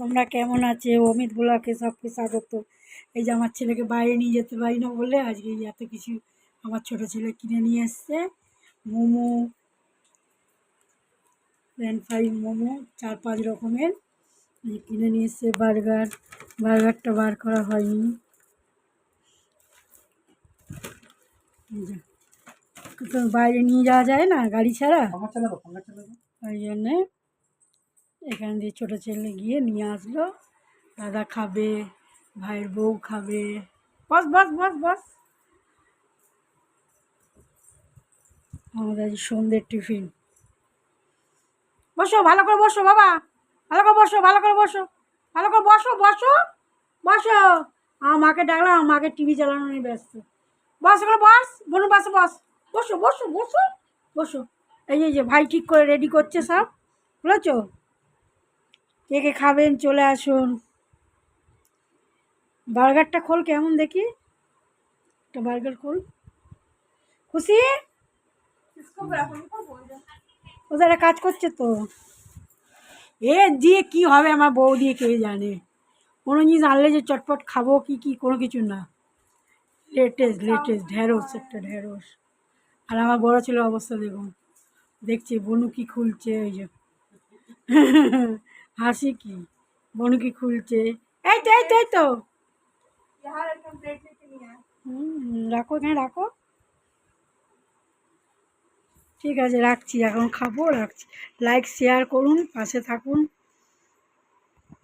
তোমরা কেমন আছে? অমিত ব্লগে সবকে স্বাগত। এই যে আমার ছেলেকে বাইরে নিয়ে যেতে পারি না বলে আজকে এই এত কিছু আমার ছোট ছেলে কিনে নিয়ে এসছে। মোমো, ফ্রেঞ্চ ফ্রাই, মোমো 4-5 রকমের কিনে নিয়ে এসছে। বার্গারটা বার করা হয়নি। এই যে, তো বাইরে নিয়ে যাওয়া যায় না গাড়ি ছাড়া, ওই জন্যে এখান দিয়ে ছোটো ছেলে গিয়ে নিয়ে আসলো। দাদা খাবে, ভাইয়ের বউ খাবে। বস বস বস বস। আমাদের আজ সন্ধ্যের টিফিন। বসো, ভালো করে বসো বাবা, ভালো করে বসো, ভালো করে বসো, ভালো করে বসো বসো বসো। আমার মাকে ডাকলাম, আমার মাকে টিভি চালানো নিয়ে ব্যস্ত। বস, এগুলো বস, বনু পাশে বস। বসো বসো বসো বসো। এই যে ভাই ঠিক করে রেডি করছে সব, বুঝেছো? কে কে খাবেন চলে আসুন। বার্গারটা খোল কেমন দেখি, একটা বার্গার খোল। খুশি ওদের কাজ করছে তো। এ দিয়ে কি হবে, আমার বউ দিয়ে কে জানে। কোনো জিনিস আনলে যে চটপট খাবো কি কোনো কিছু না। লেটেস্ট ঢেঁড়স, একটা ঢেঁড়স। আর আমার বড় ছেলের অবস্থা দেখুন, দেখছি বনু কি খুলছে। ওই যে হাসি কি, বনু কি খুলছে। এই তো রাখো, এখানে রাখো। ঠিক আছে রাখছি, এখন খাবো, রাখছি। লাইক শেয়ার করুন, পাশে থাকুন।